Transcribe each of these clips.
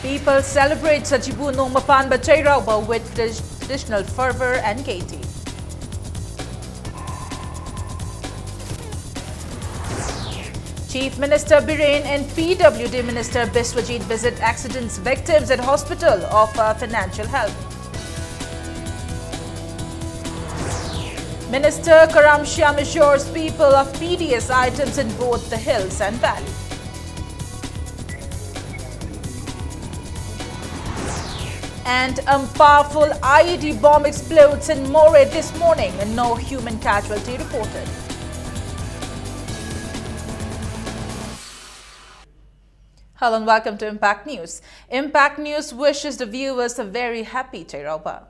People celebrate Sajibu Nongmapan Chairauba with traditional fervor and gaiety. Chief Minister Biren and PWD Minister Biswajit visit accidents victims at hospital offer financial help. Minister Karam Shyam assures people of PDS items in both the hills and valley. And a powerful IED bomb explodes in Moray this morning and no human casualty reported. Hello and welcome to Impact News. Impact News wishes the viewers a very happy Chairauba.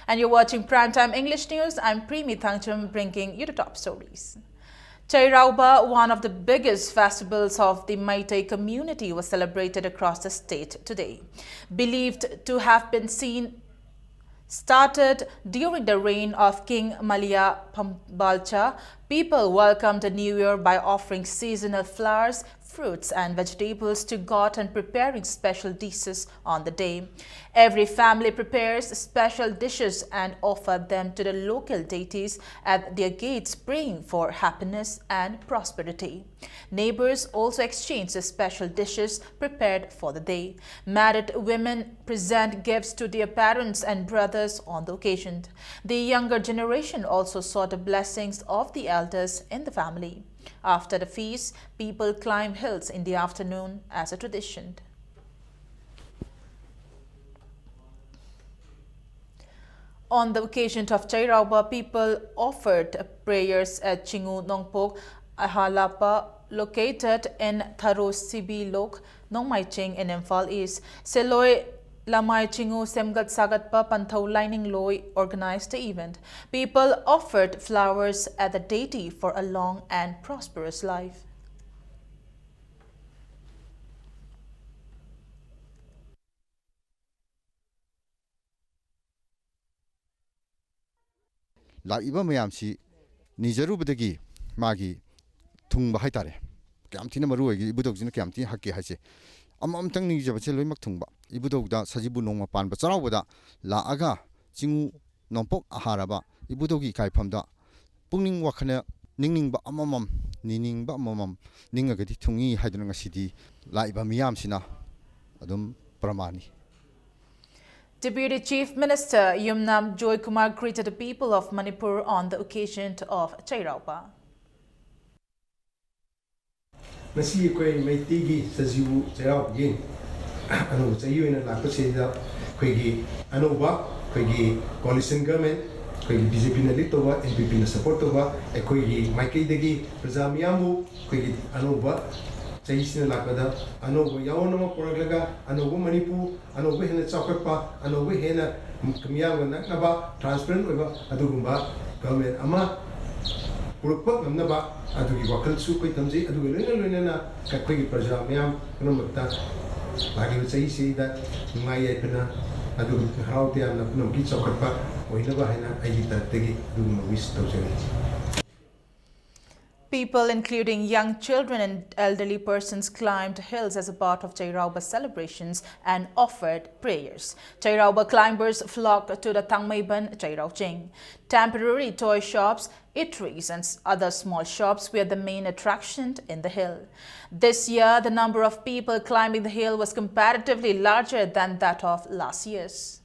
And you're watching Primetime English News. I'm Primi Thangchum bringing you the top stories. Chairauba, one of the biggest festivals of the Meitei community, was celebrated across the state today. Believed to have been started during the reign of King Malia Pambalcha, people welcomed the new year by offering seasonal flowers, fruits and vegetables to God and preparing special dishes on the day. Every family prepares special dishes and offer them to the local deities at their gates, praying for happiness and prosperity. Neighbors also exchange the special dishes prepared for the day. Married women present gifts to their parents and brothers on the occasion. The younger generation also sought the blessings of the elders in the family. After the feast, people climb hills in the afternoon as a tradition. On the occasion of Chairauba, people offered prayers at Chingu Nongpok Ahalapa, located in Tharo Sibi Lok, Nongmaiching in Imphal East. Seloy Lamai Chingu Semgat Sagatpa Panthau Lining Loy organized the event. People offered flowers at the deity for a long and prosperous life. Laiba mayamsi nijarubadagi magi thungba haitare kyamtina maru agi ibudogjina kyamti hakki haise amamtang ni jabase loimak thungba ibudogda sajibu nongmapan ba charawbada laaga chingu nompok aharaba ibudogi kaifamda pungning wakhana ningningba amamam niningba amamam ningagadi thungi haiduna ngasidi laiba miyamsina adum pramani. Deputy Chief Minister Yumnam Joy Kumar greeted the people of Manipur on the occasion of Chairauba. Masi koi Meitigi Sajibu Chairauba anu chayoina lakpaseda khoigi anuba khoigi coalition government khoigi BJP na litoba NPP na support toba khoigi maikei dagi prajamiyamu khoigi anuba chaisina lakada anuba yawonama poraglaga anuba Manipur anuba hena chakatpa anuba hena kamiyanga naknaba transparent oiba adugumba government ama purukpa namnaba adugi wakal su koi tamji adugi loina khoigi prajamiyam konomakta lagi say say that may pina adu how they are not no kids or kapa or never had I did that tegi do my wish to People, including young children and elderly persons, climbed hills as a part of Chairauba celebrations and offered prayers. Chairauba climbers flocked to the Tangmaiban Chairauching. Temporary toy shops, eateries and other small shops were the main attraction in the hill. This year, the number of people climbing the hill was comparatively larger than that of last year's.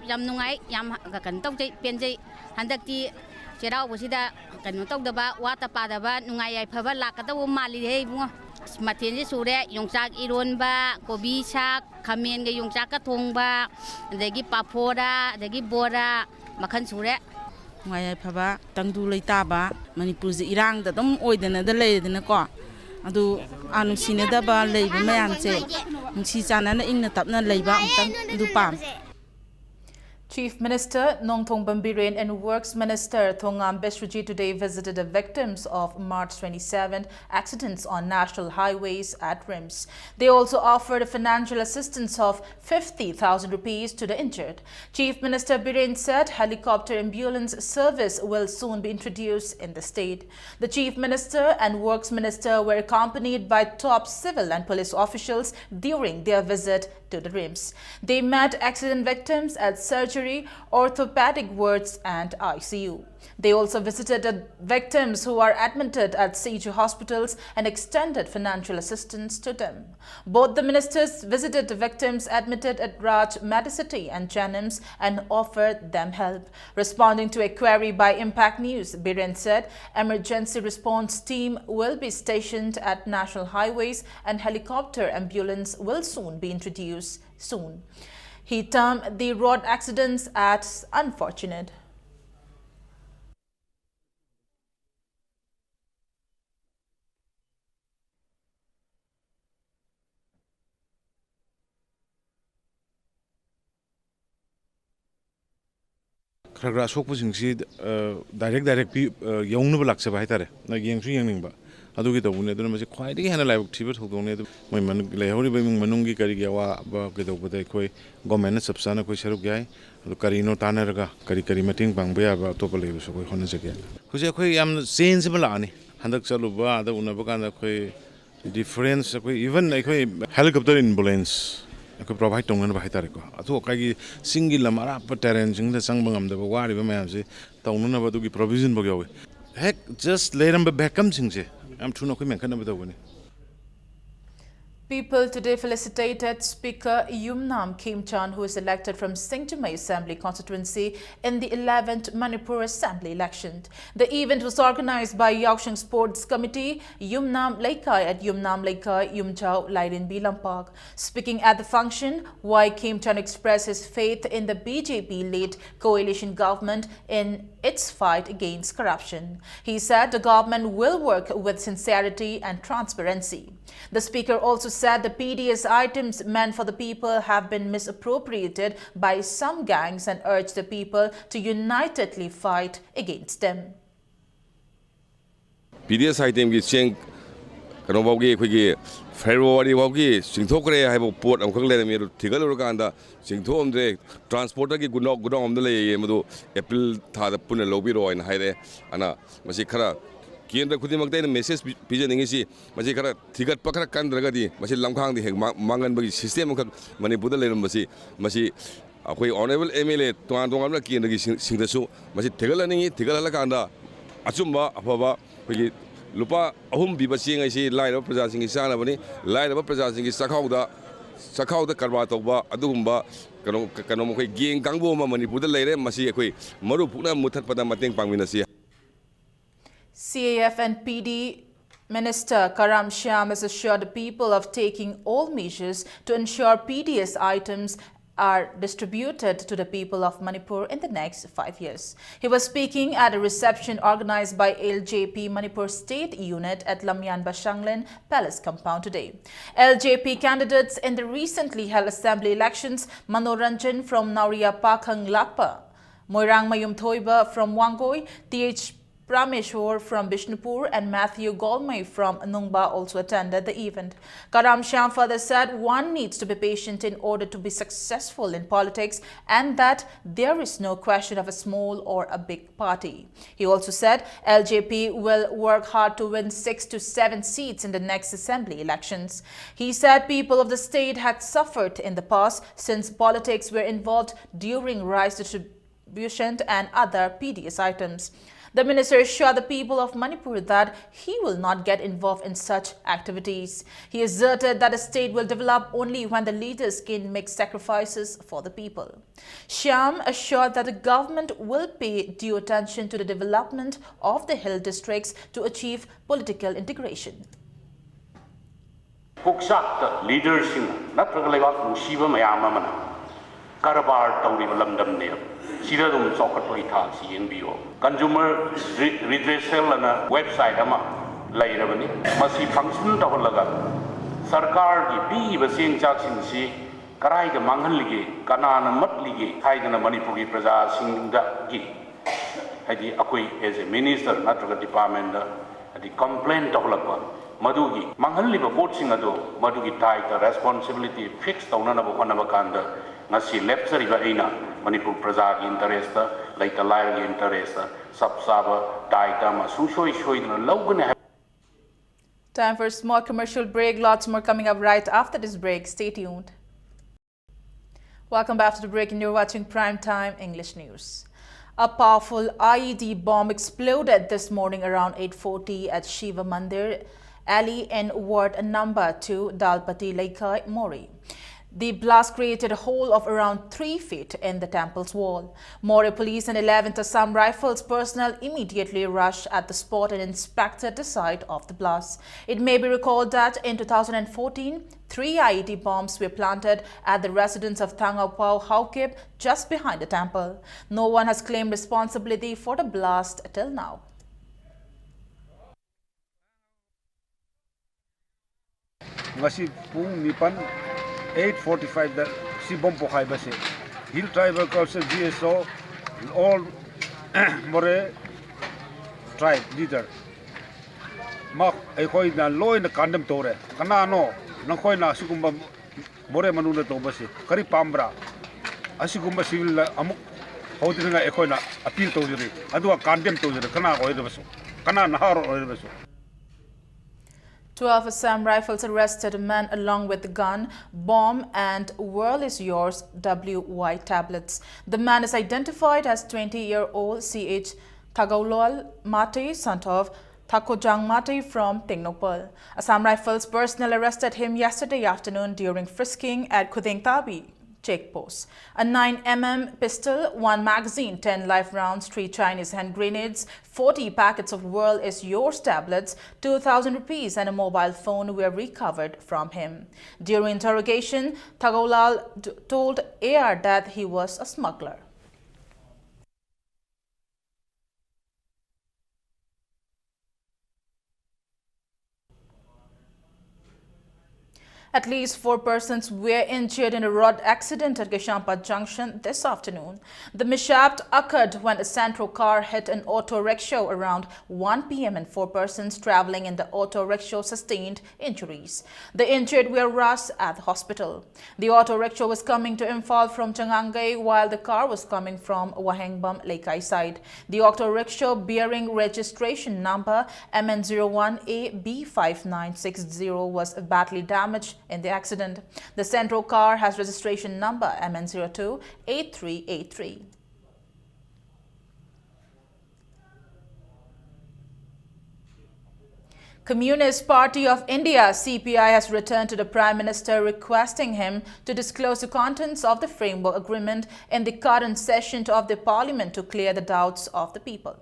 yam nungai yam kan tok jai pen jai handak ti cherau busida kan tok daba wata pa daba nungai ai phaba lakata wo mali he bungo mathen ji sure yongchak ironba kobi sak khamen ge yongchak ka thongba adagi papora adagi bora makhan sure ngai phaba tangdu leitaba manipur ji irang da dum oidana da leidana ko adu anu sinadaba leiba mayam che nungsi chanana ingna tapna leiba amtang du pam Chief Minister Nongthong Bambiren and Works Minister Thongam Besruji today visited the victims of March 27 accidents on national highways at RIMS. They also offered financial assistance of 50,000 rupees to the injured. Chief Minister Biren said helicopter ambulance service will soon be introduced in the state. The Chief Minister and Works Minister were accompanied by top civil and police officials during their visit to the RIMS. They met accident victims at surgery, orthopedic wards and ICU. They also visited the victims who are admitted at CG hospitals and extended financial assistance to them. Both the ministers visited the victims admitted at Raj Medicity and Janims and offered them help. Responding to a query by Impact News, Biren said emergency response team will be stationed at national highways and helicopter ambulance will soon be introduced soon. He termed the road accidents as unfortunate. Khara sokpusingsi direct pi yaungnaba laksaba haitare na yengsu yengningba adugi tawune aduna masi khwaidagi hena laibuk thiba thokdone adu moi man lehori bai mung manungi kari gyawa ba gedobada khoi government subsana khoi saruk yai adu karino tanaraga kari mating bangba ya ba topa leibu so khoi hona jage khuje khoi yam change bala ani handak chaluba ada unaba kana khoi difference khoi even khoi helicopter ambulance ko provide tongna ba haitare ko atu kai single lamara pa terrain jing da sang bangam da wari ba mayam se tongna ba du gi provision ba gyawe heck just leram ba bekam jing se am thuna ko men kana ba dawani. People today felicitated Speaker Yumnam Khemchan, who is elected from Singtamay Assembly constituency in the 11th Manipur Assembly election. The event was organized by Yaosheng Sports Committee, Yumnam Laikai at Yumnam Laikai, Yumchao, Lairin Bilampak. Speaking at the function, Y. Khemchan expressed his faith in the BJP-led coalition government in its fight against corruption. He said the government will work with sincerity and transparency. The speaker also said the PDS items meant for the people have been misappropriated by some gangs and urged the people to unitedly fight against them. PDS item gi cheng kano bawgi khoi February bawgi singthokre haibo port amkhang le mi thigal kanda singthom de transporter gi gunok amda le madu April tha da puna lobi ro in haire ana masi khara केंद्र खुदिमक message पीजनिंगी मसी खरा थिगत पखरा कंद्रगदी मसी लमखांग दि Hague मांगनबगी system खक Manipur लेरमबसी मसी अखोई honourable MLA तोान तोान केंद्र की सिंगदसु मसी थिगलनिंगी थिगलला कांदा अचुंबा अफबा खगी लुपा अहुम बिबा सिंगैसी लाइरब प्रजा सिंगी सानबनी लाइरब प्रजा सिंगी सखाउदा करबा तोबा अदुगुंबा कनो मखोई गेंग कांगबो मणिपुर लेरे मसी अखोई मरु पुना मुथतपदा मतेंग पांगमिनसी. CAF and PD Minister Karam Shyam has assured the people of taking all measures to ensure PDS items are distributed to the people of Manipur in the next 5 years. He was speaking at a reception organized by LJP Manipur State Unit at Lamyan Bashanglen Palace Compound today. LJP candidates in the recently held assembly elections, Manoranjan from Nauria Pakhang Lakpa, Moirang Mayum Thoiba from Wangoi, TH Prameshwar from Bishnupur and Matthew Golmay from Nungba also attended the event. Karam Shyam further said one needs to be patient in order to be successful in politics and that there is no question of a small or a big party. He also said LJP will work hard to win 6 to 7 seats in the next assembly elections. He said people of the state had suffered in the past since politics were involved during rice distribution and other PDS items. The minister assured the people of Manipur that he will not get involved in such activities. He asserted that the state will develop only when the leaders can make sacrifices for the people. Shyam assured that the government will pay due attention to the development of the hill districts to achieve political integration. Puksak leaders natraga leibak nungsiba mayam amana karabar tawriba lamdam ne sida dum chokhat poi thak si yengbiyo consumer redressal ana website ama lairabani masi function tawlaga sarkar gi bi ba sing chak sing si karai ga manghalige kanana matlige haidana manipur gi praja sing da gi hadi akoi as a minister natraga department da hadi complaint tawlakwa Madugi, Manghaliba Boatsing Ado, Madugi Taita, responsibility fixed on Nana Honabakanda, Nasi Lepsariba Ina, Manipur Prazagi interesta, like the Lyri interesta, Subsaba, Taita, Masusho Shoidan, Logan. Time for a small commercial break. Lots more coming up right after this break. Stay tuned. Welcome back to the break, and you're watching Primetime English News. A powerful IED bomb exploded this morning around 8:40 at Shiva Mandir Alley in Ward number 2, Dalpati Laikai, Mori. The blast created a hole of around 3 feet in the temple's wall. Mori police and 11th Assam Rifles personnel immediately rushed at the spot and inspected the site of the blast. It may be recalled that in 2014, 3 IED bombs were planted at the residence of Thangapau Haukip just behind the temple. No one has claimed responsibility for the blast till now. Ngasi pung nipan 8:45 da si bom po khai base Hill Tribal Council GSO all more tribe leader mak ai khoi na loi na kandam tore kana no nang khoi na sigumba more manu na to base kari pambra asigumba civil amuk hodringa ai khoi na appeal to juri adu kandam to juri kana khoi da baso kana na haro oi baso 12 Assam Rifles arrested a man along with the gun, bomb and World is Yours WY tablets. The man is identified as 20-year-old CH Thagaulol Mate, son of Thakojang Mate from Tingnopal. Assam Rifles personnel arrested him yesterday afternoon during frisking at Khudengtabi checkpost. A 9mm pistol, 1 magazine, 10 live rounds, 3 Chinese hand grenades, 40 packets of World is Yours tablets, 2,000 rupees and a mobile phone were recovered from him. During interrogation, Thagaulal told AR that he was a smuggler. At least 4 persons were injured in a road accident at Geshampa Junction this afternoon. The mishap occurred when a Santro car hit an auto rickshaw around 1 p.m. and 4 persons traveling in the auto rickshaw sustained injuries. The injured were rushed at the hospital. The auto rickshaw was coming to Imphal from Changangai while the car was coming from Wahengbam Laikai side. The auto rickshaw bearing registration number MN01AB5960 was badly damaged in the accident. The Centro car has registration number MN028383. Communist Party of India CPI has returned to the Prime Minister requesting him to disclose the contents of the framework agreement in the current session of the Parliament to clear the doubts of the people.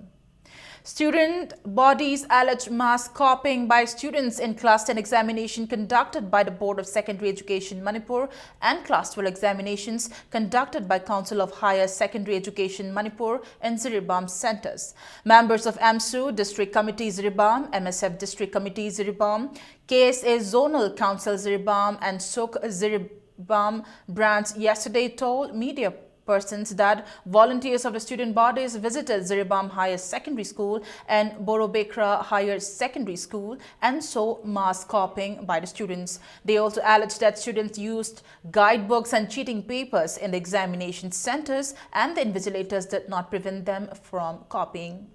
Student bodies allege mass copying by students in Class 10 examination conducted by the Board of Secondary Education Manipur and Class 12 examinations conducted by Council of Higher Secondary Education Manipur in Ziribam centers. Members of AMSU District Committee Ziribam, MSF District Committee Ziribam, KSA Zonal Council Ziribam and Suk Ziribam branch yesterday told media persons that volunteers of the student bodies visited Ziribam Higher Secondary School and Borobekra Higher Secondary School and saw mass copying by the students. They also alleged that students used guidebooks and cheating papers in the examination centers and the invigilators did not prevent them from copying.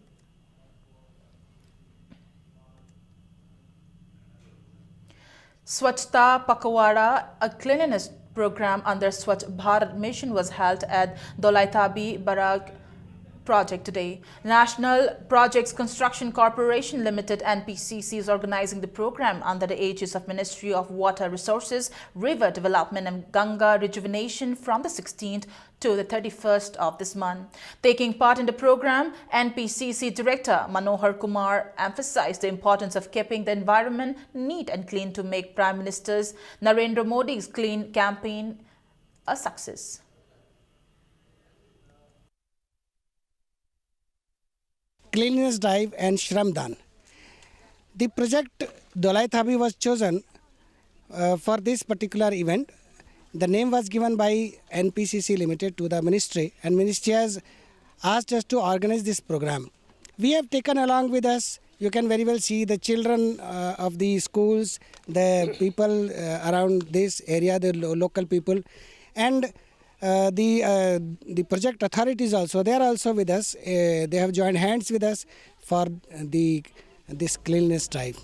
Swachhta Pakawara, a cleanliness program under Swachh Bharat mission was held at Dolaitabi Barak project today. National Projects Construction Corporation Limited (NPCC) is organizing the program under the aegis of Ministry of Water Resources, River Development and Ganga Rejuvenation from the 16th to the 31st of this month. Taking part in the program, NPCC Director Manohar Kumar emphasized the importance of keeping the environment neat and clean to make Prime Minister Narendra Modi's clean campaign a success. Cleanliness Drive and Shramdan. The project Dolai Thabi was chosen for this particular event. The name was given by NPCC Limited to the ministry, and ministry has asked us to organize this program. We have taken along with us, you can very well see the children of the schools, the people around this area, the local people, and the project authorities also, they are also with us. They have joined hands with us for this cleanliness drive.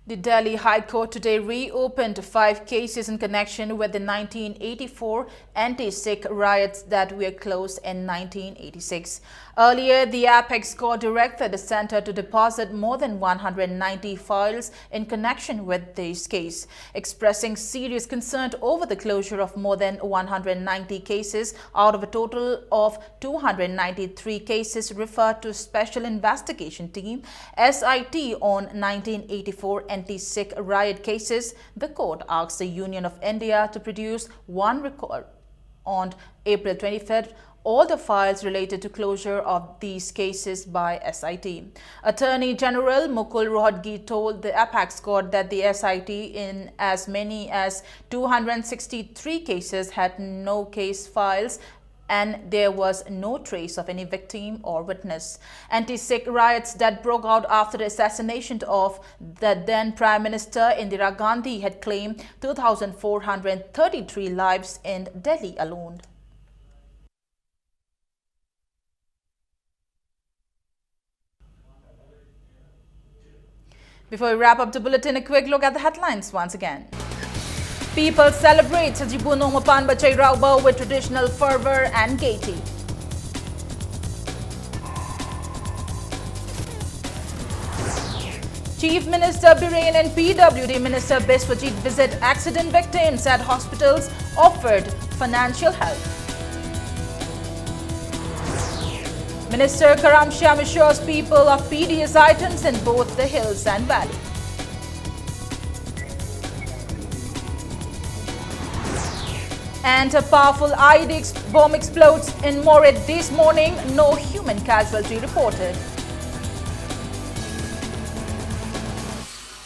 The Delhi High Court today reopened 5 cases in connection with the 1984 anti-Sikh riots that were closed in 1986. Earlier, the Apex Court directed the centre to deposit more than 190 files in connection with this case, expressing serious concern over the closure of more than 190 cases out of a total of 293 cases referred to Special Investigation Team (SIT) on 1984 anti-Sikh riot cases. The court asked the Union of India to produce one record on April 25th all the files related to closure of these cases by SIT. Attorney General Mukul Rohatgi told the Apex Court that the SIT in as many as 263 cases had no case files and there was no trace of any victim or witness. Anti-Sikh riots that broke out after the assassination of the then Prime Minister Indira Gandhi had claimed 2,433 lives in Delhi alone. Before we wrap up the bulletin, a quick look at the headlines once again. People celebrate Sajibu Nomapan Bachai Rauba with traditional fervor and gaiety. Chief Minister Biren and PWD Minister Biswajit visit accident victims at hospitals, offered financial help. Minister Karam Shyam assures people of PDS items in both the hills and valley. And a powerful IED bomb explodes in Mored this morning. No human casualty reported.